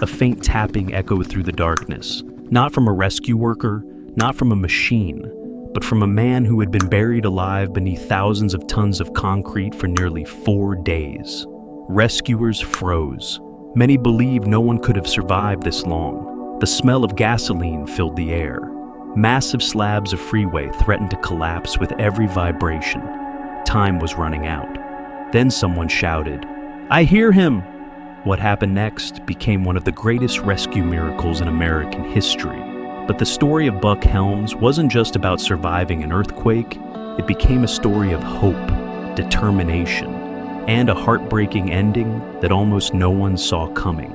A faint tapping echoed through the darkness, not from a rescue worker, not from a machine, but from a man who had been buried alive beneath thousands of tons of concrete for nearly 4 days. Rescuers froze. Many believed no one could have survived this long. The smell of gasoline filled the air. Massive slabs of freeway threatened to collapse with every vibration. Time was running out. Then someone shouted, "I hear him!" What happened next became one of the greatest rescue miracles in American history. But the story of Buck Helm's wasn't just about surviving an earthquake. It became a story of hope, determination, and a heartbreaking ending that almost no one saw coming.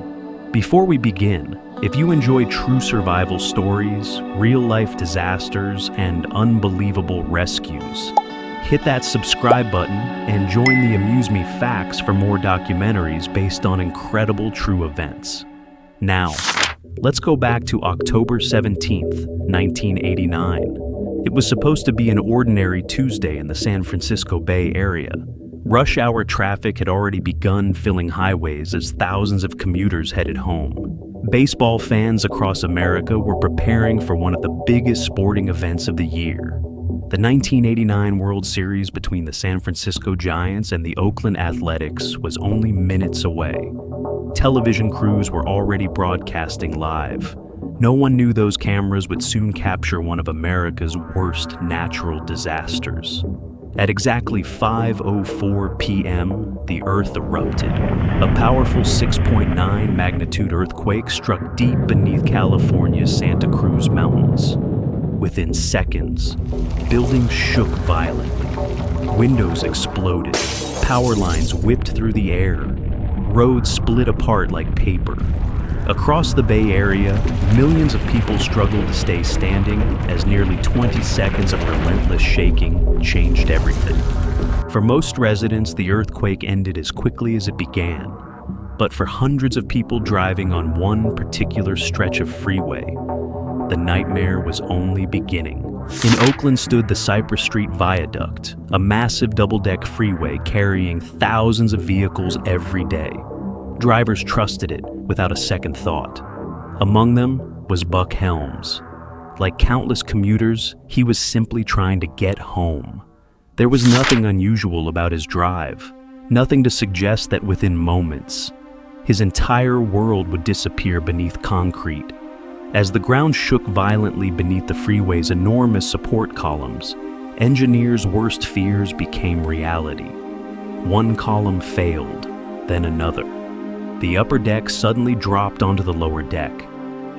Before we begin, if you enjoy true survival stories, real-life disasters, and unbelievable rescues, hit that subscribe button and join the Amuse Me Facts for more documentaries based on incredible true events. Now, let's go back to October 17th, 1989. It was supposed to be an ordinary Tuesday in the San Francisco Bay Area. Rush hour traffic had already begun filling highways as thousands of commuters headed home. Baseball fans across America were preparing for one of the biggest sporting events of the year. The 1989 World Series between the San Francisco Giants and the Oakland Athletics was only minutes away. Television crews were already broadcasting live. No one knew those cameras would soon capture one of America's worst natural disasters. At exactly 5:04 p.m., the Earth erupted. A powerful 6.9 magnitude earthquake struck deep beneath California's Santa Cruz Mountains. Within seconds, buildings shook violently. Windows exploded. Power lines whipped through the air. Roads split apart like paper. Across the Bay Area, millions of people struggled to stay standing as nearly 20 seconds of relentless shaking changed everything. For most residents, the earthquake ended as quickly as it began. But for hundreds of people driving on one particular stretch of freeway, the nightmare was only beginning. In Oakland stood the Cypress Street Viaduct, a massive double-deck freeway carrying thousands of vehicles every day. Drivers trusted it without a second thought. Among them was Buck Helms. Like countless commuters, he was simply trying to get home. There was nothing unusual about his drive, nothing to suggest that within moments, his entire world would disappear beneath concrete. As the ground shook violently beneath the freeway's enormous support columns, engineers' worst fears became reality. One column failed, then another. The upper deck suddenly dropped onto the lower deck.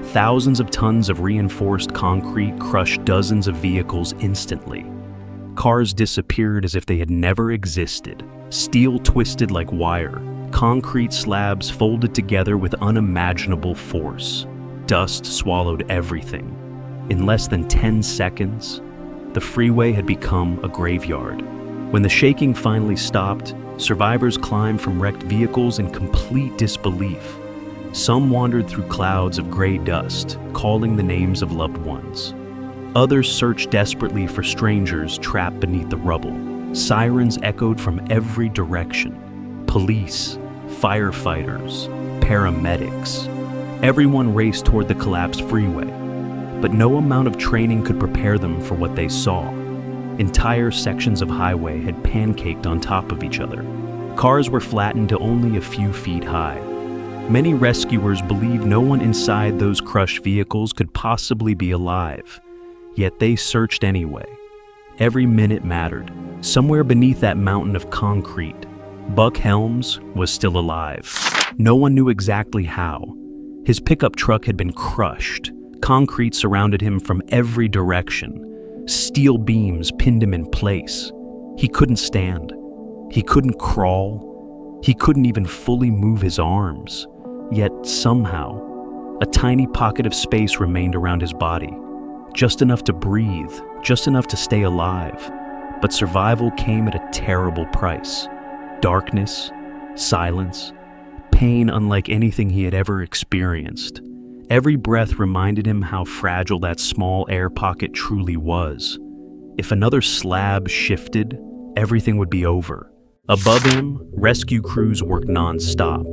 Thousands of tons of reinforced concrete crushed dozens of vehicles instantly. Cars disappeared as if they had never existed. Steel twisted like wire. Concrete slabs folded together with unimaginable force. Dust swallowed everything. In less than 10 seconds, the freeway had become a graveyard. When the shaking finally stopped, survivors climbed from wrecked vehicles in complete disbelief. Some wandered through clouds of gray dust, calling the names of loved ones. Others searched desperately for strangers trapped beneath the rubble. Sirens echoed from every direction. Police, firefighters, paramedics. Everyone raced toward the collapsed freeway, but no amount of training could prepare them for what they saw. Entire sections of highway had pancaked on top of each other. Cars were flattened to only a few feet high. Many rescuers believed no one inside those crushed vehicles could possibly be alive, yet they searched anyway. Every minute mattered. Somewhere beneath that mountain of concrete, Buck Helms was still alive. No one knew exactly how. His pickup truck had been crushed. Concrete surrounded him from every direction. Steel beams pinned him in place. He couldn't stand. He couldn't crawl. He couldn't even fully move his arms. Yet somehow, a tiny pocket of space remained around his body. Just enough to breathe, just enough to stay alive. But survival came at a terrible price. Darkness, silence, pain unlike anything he had ever experienced. Every breath reminded him how fragile that small air pocket truly was. If another slab shifted, everything would be over. Above him, rescue crews worked non-stop.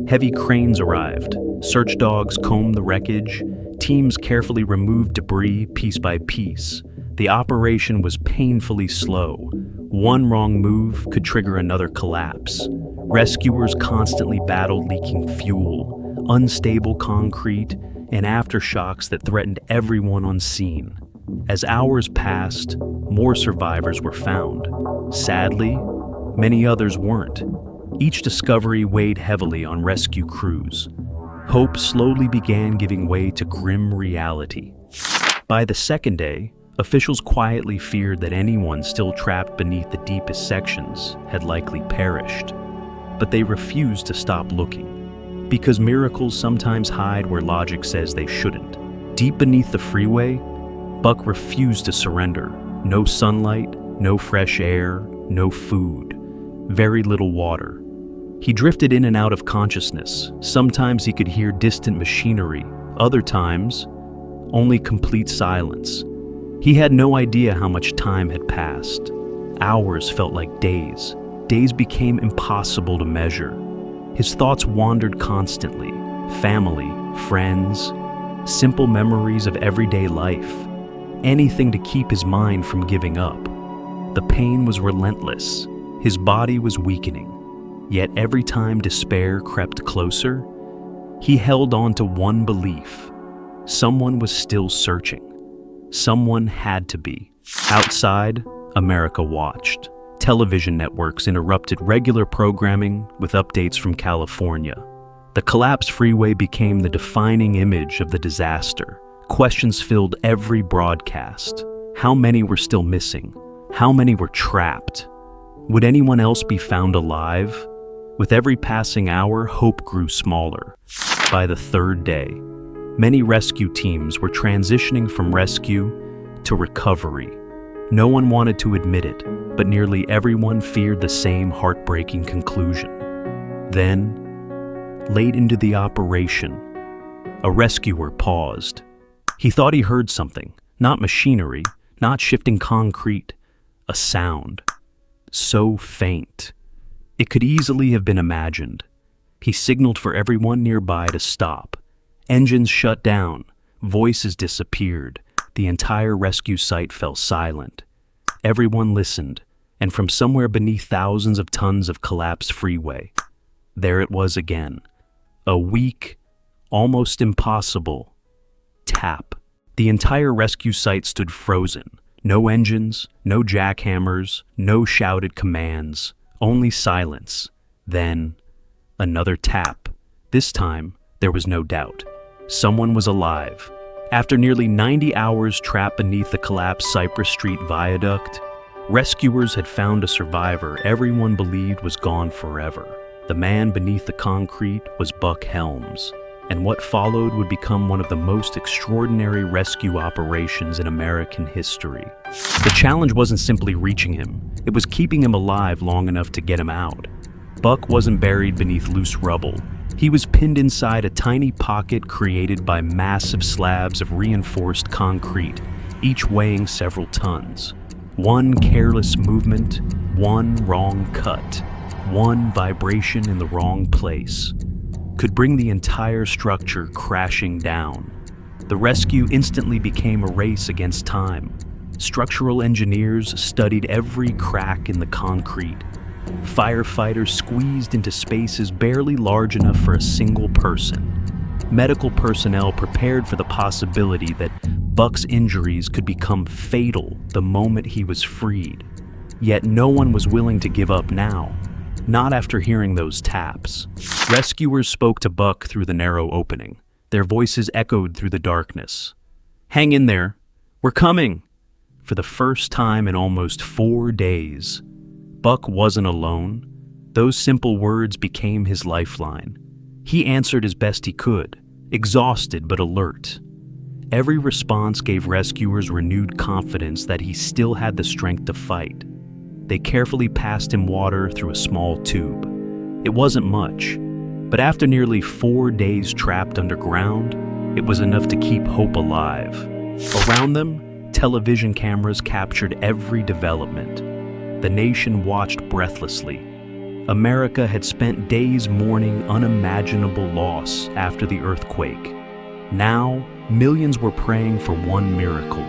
Heavy cranes arrived. Search dogs combed the wreckage. Teams carefully removed debris piece by piece. The operation was painfully slow. One wrong move could trigger another collapse. Rescuers constantly battled leaking fuel, unstable concrete, and aftershocks that threatened everyone on scene. As hours passed, more survivors were found. Sadly, many others weren't. Each discovery weighed heavily on rescue crews. Hope slowly began giving way to grim reality. By the second day, officials quietly feared that anyone still trapped beneath the deepest sections had likely perished. But they refused to stop looking, because miracles sometimes hide where logic says they shouldn't. Deep beneath the freeway, Buck refused to surrender. No sunlight, no fresh air, no food, very little water. He drifted in and out of consciousness. Sometimes he could hear distant machinery, other times, only complete silence. He had no idea how much time had passed. Hours felt like days. Days became impossible to measure. His thoughts wandered constantly. Family, friends, simple memories of everyday life. Anything to keep his mind from giving up. The pain was relentless. His body was weakening. Yet every time despair crept closer, he held on to one belief. Someone was still searching. Someone had to be. Outside, America watched. Television networks interrupted regular programming with updates from California. The collapsed freeway became the defining image of the disaster. Questions filled every broadcast. How many were still missing? How many were trapped? Would anyone else be found alive? With every passing hour, hope grew smaller. By the third day, many rescue teams were transitioning from rescue to recovery. No one wanted to admit it, but nearly everyone feared the same heartbreaking conclusion. Then, late into the operation, a rescuer paused. He thought he heard something, not machinery, not shifting concrete, a sound. So faint, it could easily have been imagined. He signaled for everyone nearby to stop. Engines shut down, voices disappeared. The entire rescue site fell silent. Everyone listened, and from somewhere beneath thousands of tons of collapsed freeway, there it was again. A weak, almost impossible tap. The entire rescue site stood frozen. No engines, no jackhammers, no shouted commands, only silence. Then, another tap. This time, there was no doubt. Someone was alive. After nearly 90 hours trapped beneath the collapsed Cypress Street Viaduct, rescuers had found a survivor everyone believed was gone forever. The man beneath the concrete was Buck Helm, and what followed would become one of the most extraordinary rescue operations in American history. The challenge wasn't simply reaching him, it was keeping him alive long enough to get him out. Buck wasn't buried beneath loose rubble. He was pinned inside a tiny pocket created by massive slabs of reinforced concrete, each weighing several tons. One careless movement, one wrong cut, one vibration in the wrong place could bring the entire structure crashing down. The rescue instantly became a race against time. Structural engineers studied every crack in the concrete. Firefighters squeezed into spaces barely large enough for a single person. Medical personnel prepared for the possibility that Buck's injuries could become fatal the moment he was freed. Yet no one was willing to give up now. Not after hearing those taps. Rescuers spoke to Buck through the narrow opening. Their voices echoed through the darkness. "Hang in there. We're coming." For the first time in almost 4 days, Buck wasn't alone. Those simple words became his lifeline. He answered as best he could, exhausted but alert. Every response gave rescuers renewed confidence that he still had the strength to fight. They carefully passed him water through a small tube. It wasn't much, but after nearly 4 days trapped underground, it was enough to keep hope alive. Around them, television cameras captured every development. The nation watched breathlessly. America had spent days mourning unimaginable loss after the earthquake. Now, millions were praying for one miracle.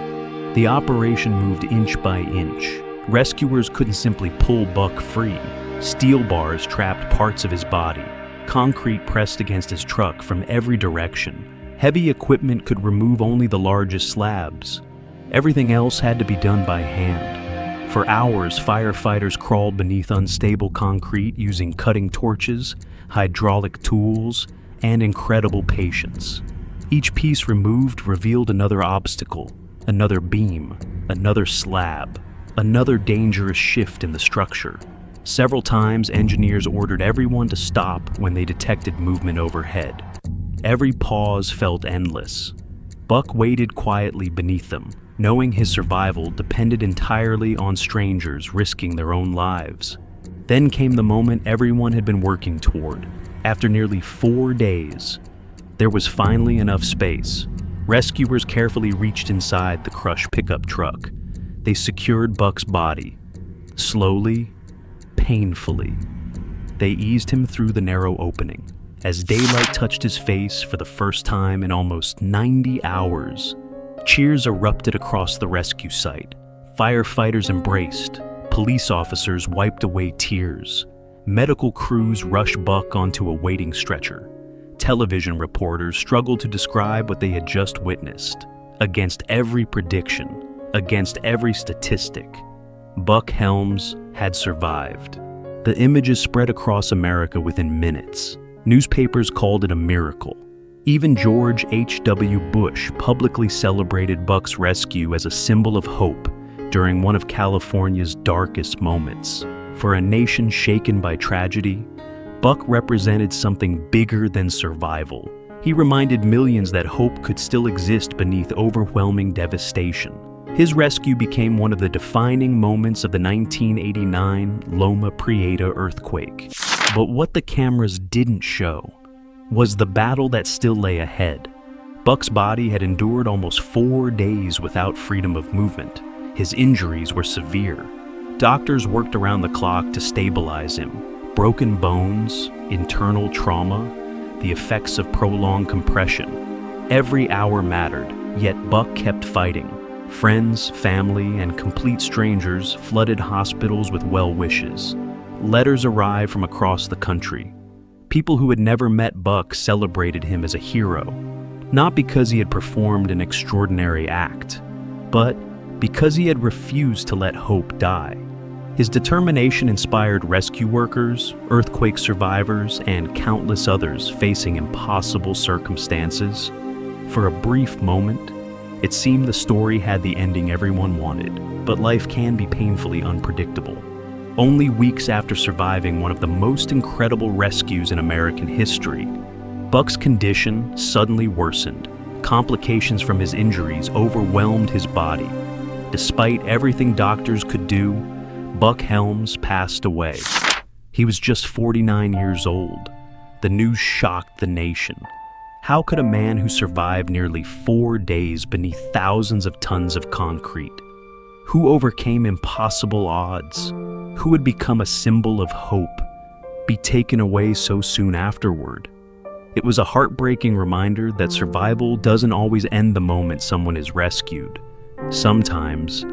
The operation moved inch by inch. Rescuers couldn't simply pull Buck free. Steel bars trapped parts of his body. Concrete pressed against his truck from every direction. Heavy equipment could remove only the largest slabs. Everything else had to be done by hand. For hours, firefighters crawled beneath unstable concrete using cutting torches, hydraulic tools, and incredible patience. Each piece removed revealed another obstacle, another beam, another slab, another dangerous shift in the structure. Several times, engineers ordered everyone to stop when they detected movement overhead. Every pause felt endless. Buck waited quietly beneath them, knowing his survival depended entirely on strangers risking their own lives. Then came the moment everyone had been working toward. After nearly 4 days, there was finally enough space. Rescuers carefully reached inside the crushed pickup truck. They secured Buck's body. Slowly, painfully, they eased him through the narrow opening. As daylight touched his face for the first time in almost 90 hours, cheers erupted across the rescue site. Firefighters embraced. Police officers wiped away tears. Medical crews rushed Buck onto a waiting stretcher. Television reporters struggled to describe what they had just witnessed. Against every prediction, against every statistic, Buck Helms had survived. The images spread across America within minutes. Newspapers called it a miracle. Even George H.W. Bush publicly celebrated Buck's rescue as a symbol of hope during one of California's darkest moments. For a nation shaken by tragedy, Buck represented something bigger than survival. He reminded millions that hope could still exist beneath overwhelming devastation. His rescue became one of the defining moments of the 1989 Loma Prieta earthquake. But what the cameras didn't show was the battle that still lay ahead. Buck's body had endured almost 4 days without freedom of movement. His injuries were severe. Doctors worked around the clock to stabilize him. Broken bones, internal trauma, the effects of prolonged compression. Every hour mattered, yet Buck kept fighting. Friends, family, and complete strangers flooded hospitals with well wishes. Letters arrived from across the country. People who had never met Buck celebrated him as a hero, not because he had performed an extraordinary act, but because he had refused to let hope die. His determination inspired rescue workers, earthquake survivors, and countless others facing impossible circumstances. For a brief moment, it seemed the story had the ending everyone wanted, but life can be painfully unpredictable. Only weeks after surviving one of the most incredible rescues in American history, Buck's condition suddenly worsened. Complications from his injuries overwhelmed his body. Despite everything doctors could do, Buck Helms passed away. He was just 49 years old. The news shocked the nation. How could a man who survived nearly 4 days beneath thousands of tons of concrete, who overcame impossible odds, who had become a symbol of hope, be taken away so soon afterward? It was a heartbreaking reminder that survival doesn't always end the moment someone is rescued. Sometimes,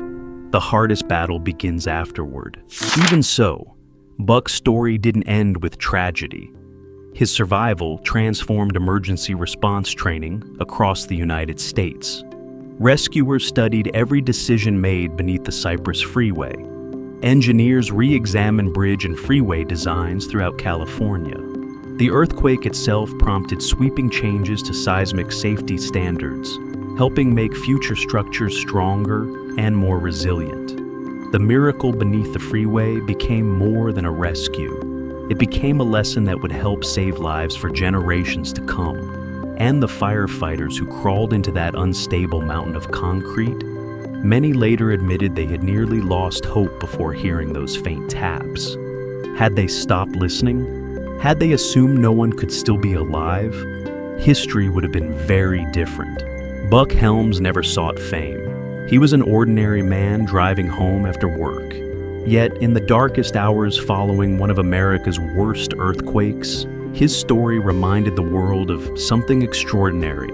the hardest battle begins afterward. Even so, Buck's story didn't end with tragedy. His survival transformed emergency response training across the United States. Rescuers studied every decision made beneath the Cypress Freeway. Engineers re-examined bridge and freeway designs throughout California. The earthquake itself prompted sweeping changes to seismic safety standards, helping make future structures stronger and more resilient. The miracle beneath the freeway became more than a rescue. It became a lesson that would help save lives for generations to come. And the firefighters who crawled into that unstable mountain of concrete, many later admitted they had nearly lost hope before hearing those faint taps. Had they stopped listening? Had they assumed no one could still be alive? History would have been very different. Buck Helms never sought fame. He was an ordinary man driving home after work. Yet, in the darkest hours following one of America's worst earthquakes, his story reminded the world of something extraordinary.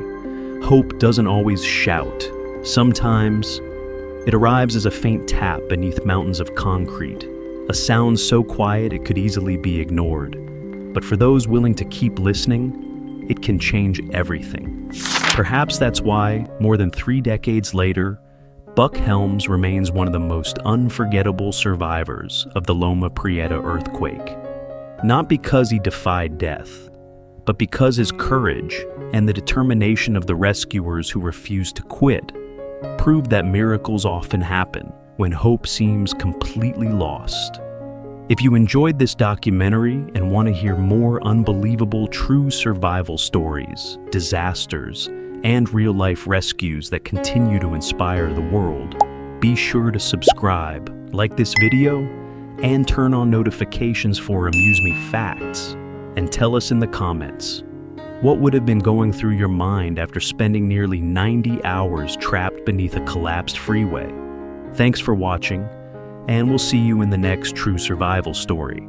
Hope doesn't always shout. Sometimes, it arrives as a faint tap beneath mountains of concrete, a sound so quiet it could easily be ignored. But for those willing to keep listening, it can change everything. Perhaps that's why, more than 3 decades later, Buck Helm remains one of the most unforgettable survivors of the Loma Prieta earthquake. Not because he defied death, but because his courage and the determination of the rescuers who refused to quit proved that miracles often happen when hope seems completely lost. If you enjoyed this documentary and want to hear more unbelievable true survival stories, disasters, and real-life rescues that continue to inspire the world, be sure to subscribe, like this video, and turn on notifications for Amuse Me Facts. And tell us in the comments, what would have been going through your mind after spending nearly 90 hours trapped beneath a collapsed freeway? Thanks for watching, and we'll see you in the next true survival story.